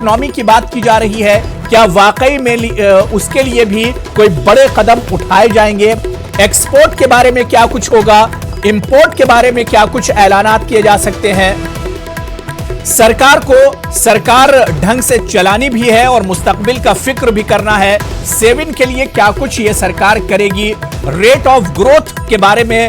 Economy की बात की जा रही है, क्या वाकई में उसके लिए भी कोई बड़े कदम उठाए जाएंगे? एक्सपोर्ट के बारे में क्या कुछ होगा? इंपोर्ट के बारे में क्या कुछ ऐलानात किए जा सकते हैं? सरकार ढंग से चलानी भी है और मुस्तकबिल का फिक्र भी करना है। सेविंग के लिए क्या कुछ ये सरकार करेगी? रेट ऑफ ग्रोथ के बारे में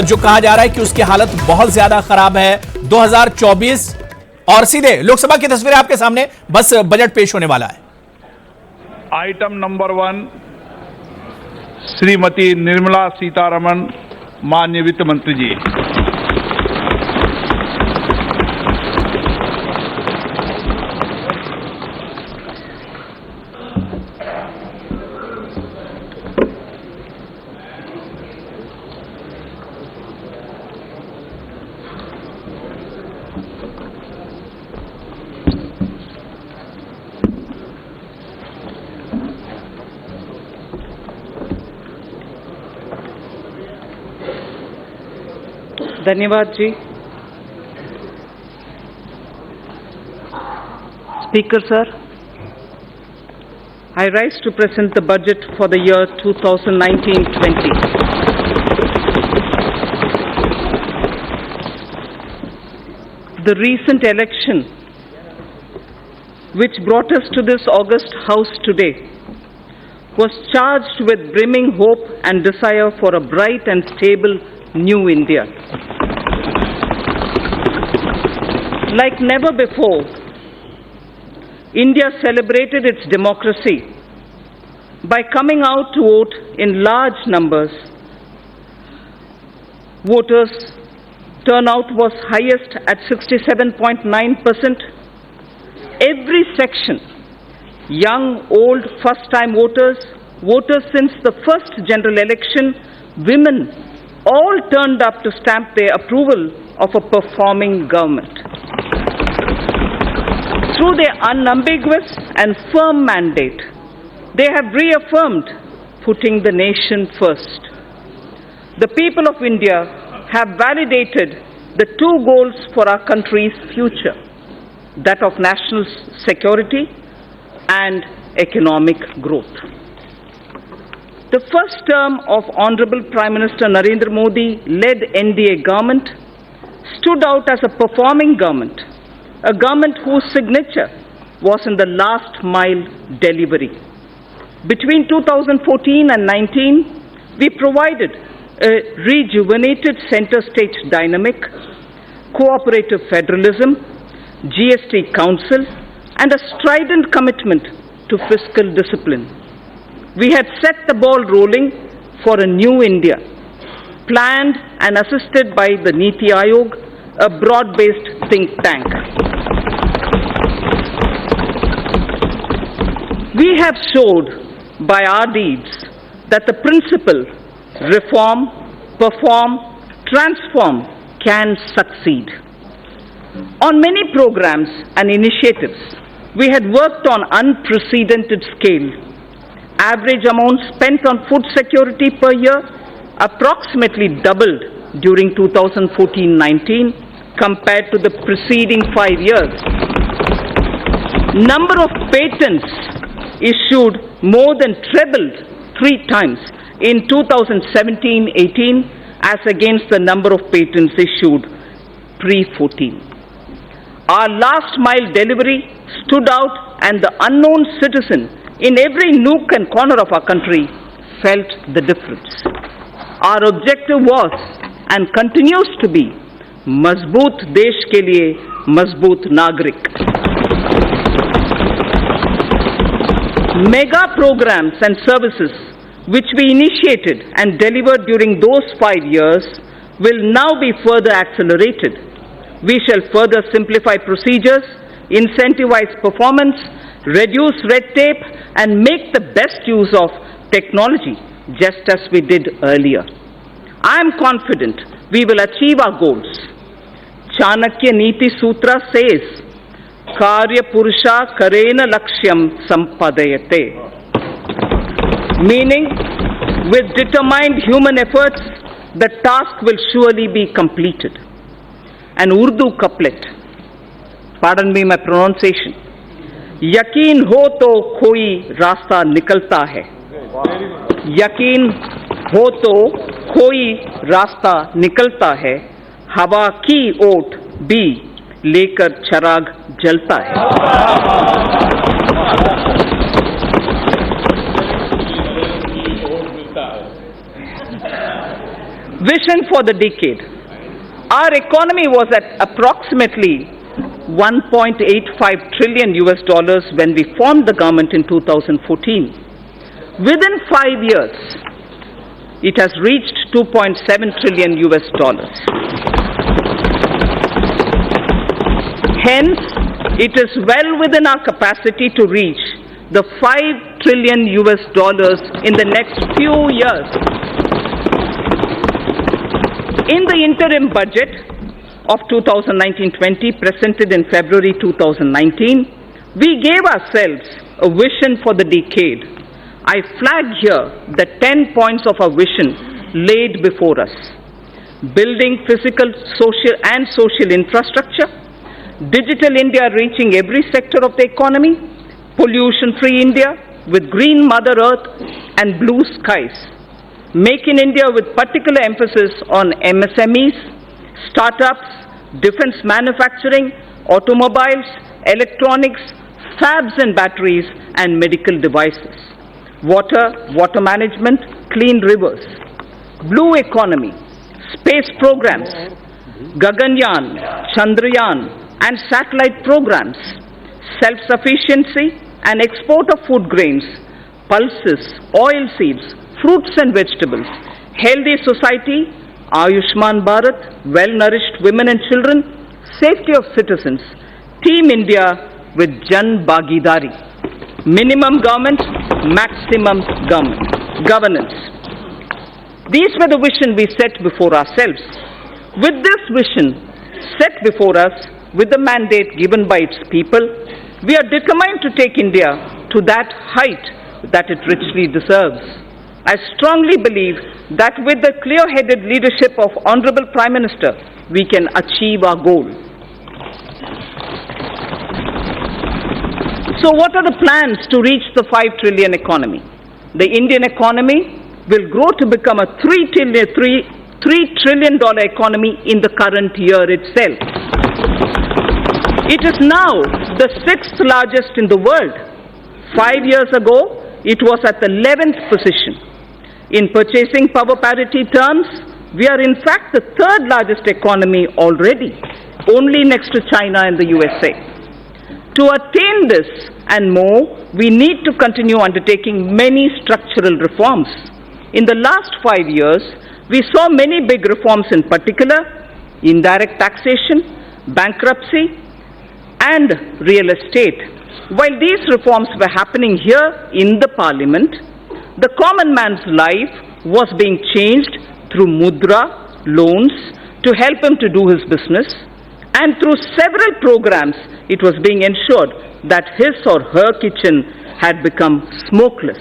जो कहा जा रहा है कि उसकी हालत बहुत ज्यादा खराब है। 2024 और सीधे लोकसभा की तस्वीरें आपके सामने, बस बजट पेश होने वाला है। आइटम नंबर 1, श्रीमती निर्मला सीतारमण, माननीय वित्त मंत्री जी। धन्यवाद जी। Speaker sir, I rise to present the budget for the year 2019-20. The recent election which brought us to this august house today was charged with brimming hope and desire for a bright and stable new India. Like never before, India celebrated its democracy by coming out to vote in large numbers. Voters' turnout was highest at 67.9%. Every section, young, old, first-time voters, voters since the first general election, women, all turned up to stamp their approval of a performing government. Through their unambiguous and firm mandate, they have reaffirmed putting the nation first. The people of India have validated the two goals for our country's future, that of national security and economic growth. The first term of Honorable Prime Minister Narendra Modi-led NDA government stood out as a performing government, a government whose signature was in the last mile delivery. Between 2014 and 19, we provided a rejuvenated center-state dynamic, cooperative federalism, GST Council, and a strident commitment to fiscal discipline. We had set the ball rolling for a new India, planned and assisted by the Niti Aayog, a broad-based think tank. We have showed by our deeds that the principle reform, perform, transform can succeed. On many programs and initiatives, we had worked on unprecedented scale. Average amount spent on food security per year approximately doubled during 2014-19 compared to the preceding 5 years. Number of patents issued more than trebled 3 times in 2017-18 as against the number of patents issued pre-14. Our last mile delivery stood out, and the unknown citizen in every nook and corner of our country felt the difference. Our objective was and continues to be मजबूत देश के लिए मजबूत नागरिक. Mega programs and services which we initiated and delivered during those 5 years will now be further accelerated. We shall further simplify procedures, incentivize performance, reduce red tape, and make the best use of technology, just as we did earlier. I am confident we will achieve our goals. Chanakya Niti Sutra says, Karya Purusha Karena Lakshyam Sampadayate. Meaning, with determined human efforts, the task will surely be completed. An Urdu couplet, pardon me my pronunciation, यकीन हो तो कोई रास्ता निकलता है, यकीन हो तो कोई रास्ता निकलता है, हवा की ओट भी लेकर चिराग जलता है। Vision for the decade. Our economy was at approximately 1.85 trillion US dollars when we formed the government in 2014. Within 5 years, it has reached 2.7 trillion US dollars. Hence, it is well within our capacity to reach the 5 trillion US dollars in the next few years. In the interim budget of 2019-20 presented in February 2019, we gave ourselves a vision for the decade. I flag here the 10 points of our vision laid before us. Building physical, social infrastructure, Digital India reaching every sector of the economy, pollution-free India with green Mother Earth and blue skies. Make in India with particular emphasis on MSMEs, startups, defense manufacturing, automobiles, electronics, fabs and batteries, and medical devices. Water management, clean rivers. Blue economy, space programs, Gaganyaan, Chandrayaan, and satellite programs. Self-sufficiency and export of food grains, pulses, oil seeds, fruits and vegetables, healthy society, Ayushman Bharat, well-nourished women and children, safety of citizens, Team India with Jan Bhagidari, minimum government, maximum governance. These were the vision we set before ourselves. With this vision set before us, with the mandate given by its people, we are determined to take India to that height that it richly deserves. I strongly believe that with the clear-headed leadership of Honorable Prime Minister, we can achieve our goal. So what are the plans to reach the 5 trillion economy? The Indian economy will grow to become a $3 trillion economy in the current year itself. It is now the 6th largest in the world. 5 years ago, it was at the 11th position. In purchasing power parity terms, we are in fact the 3rd largest economy already, only next to China and the USA. To attain this and more, we need to continue undertaking many structural reforms. In the last 5 years, we saw many big reforms, in particular, indirect taxation, bankruptcy, and real estate. While these reforms were happening here in the Parliament, the common man's life was being changed through mudra, loans, to help him to do his business, and through several programs, it was being ensured that his or her kitchen had become smokeless.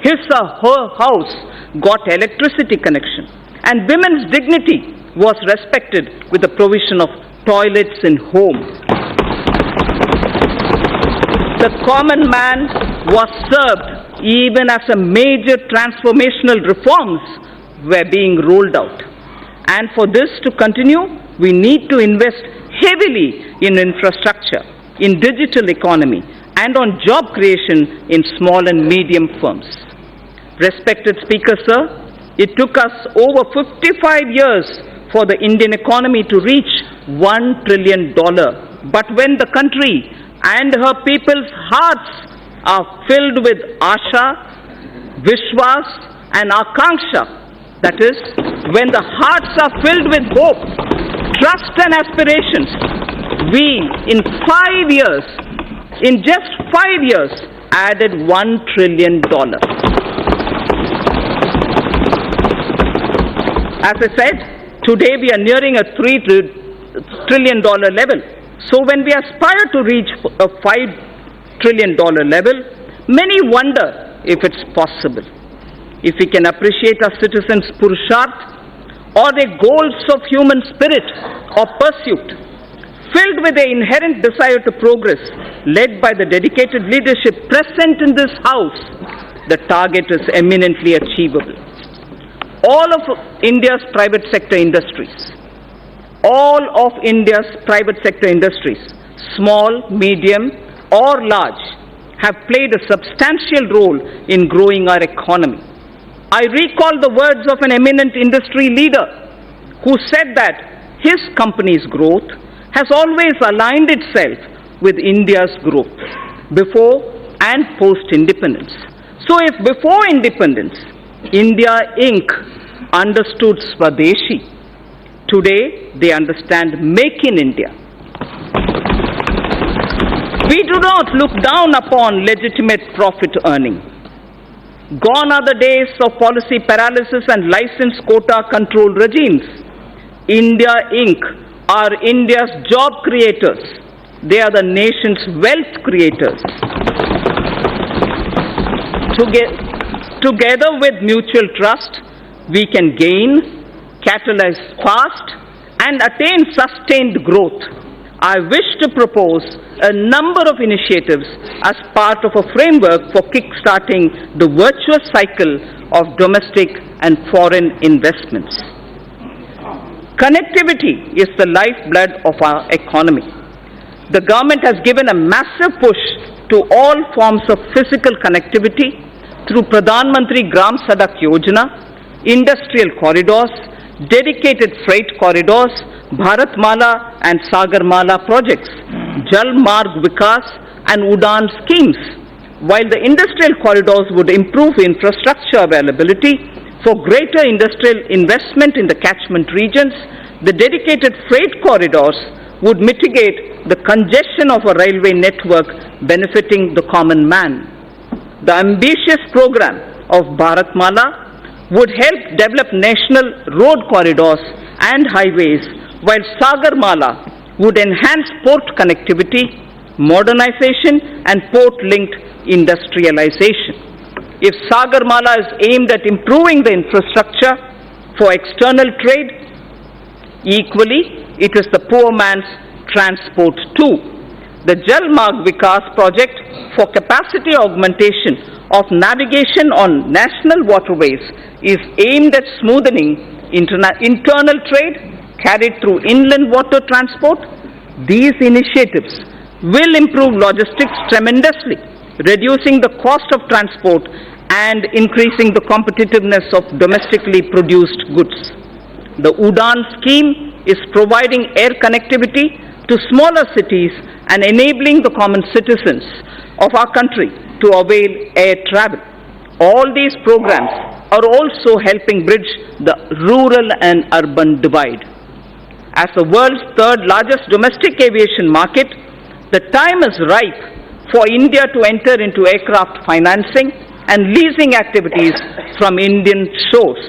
His or her house got electricity connection, and women's dignity was respected with the provision of toilets in home. The common man was served even as a major transformational reforms were being rolled out. And for this to continue, we need to invest heavily in infrastructure, in digital economy, and on job creation in small and medium firms. Respected Speaker, sir, it took us over 55 years for the Indian economy to reach $1 trillion. But when the country and her people's hearts are filled with Asha, Vishwas, and Akanksha, that is, when the hearts are filled with hope, trust and aspirations, we, in just 5 years, added $1 trillion. As I said, today we are nearing a $3 trillion level. So when we aspire to reach a $5 trillion level, many wonder if it's possible. If we can appreciate our citizens' purusharth or their goals of human spirit or pursuit, filled with the inherent desire to progress, led by the dedicated leadership present in this House, the target is eminently achievable. All of India's private sector industries, small, medium, or large, have played a substantial role in growing our economy. I recall the words of an eminent industry leader who said that his company's growth has always aligned itself with India's growth, before and post-independence. So if before independence, India Inc. understood Swadeshi, today they understand Make in India. We do not look down upon legitimate profit earning. Gone are the days of policy paralysis and license quota control regimes. India Inc. are India's job creators. They are the nation's wealth creators. Together with mutual trust, we can gain, catalyze fast, and attain sustained growth. I wish to propose a number of initiatives as part of a framework for kick-starting the virtuous cycle of domestic and foreign investments. Connectivity is the lifeblood of our economy. The government has given a massive push to all forms of physical connectivity through Pradhan Mantri Gram Sadak Yojana, industrial corridors, dedicated freight corridors, Bharatmala and Sagarmala projects, Jal Marg Vikas and Udan schemes. While the industrial corridors would improve infrastructure availability for greater industrial investment in the catchment regions, the dedicated freight corridors would mitigate the congestion of a railway network benefiting the common man. The ambitious program of Bharatmala would help develop national road corridors and highways, while Sagarmala would enhance port connectivity, modernization, and port-linked industrialization. If Sagarmala is aimed at improving the infrastructure for external trade, equally, it is the poor man's transport too. The Jal Marg Vikas project for capacity augmentation of navigation on national waterways is aimed at smoothing internal trade carried through inland water transport. These initiatives will improve logistics tremendously, reducing the cost of transport and increasing the competitiveness of domestically produced goods. The Udan scheme is providing air connectivity to smaller cities and enabling the common citizens of our country to avail air travel. All these programs are also helping bridge the rural and urban divide. As the world's third largest domestic aviation market, the time is ripe for India to enter into aircraft financing and leasing activities from Indian shores.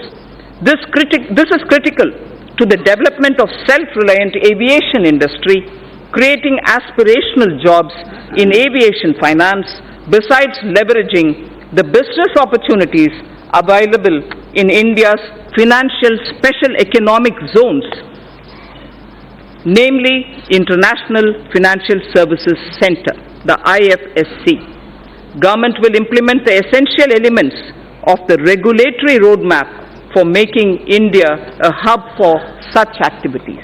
This is critical to the development of self-reliant aviation industry, creating aspirational jobs in aviation finance, besides leveraging the business opportunities available in India's financial special economic zones, namely International Financial Services Center, the IFSC. Government will implement the essential elements of the regulatory roadmap for making India a hub for such activities.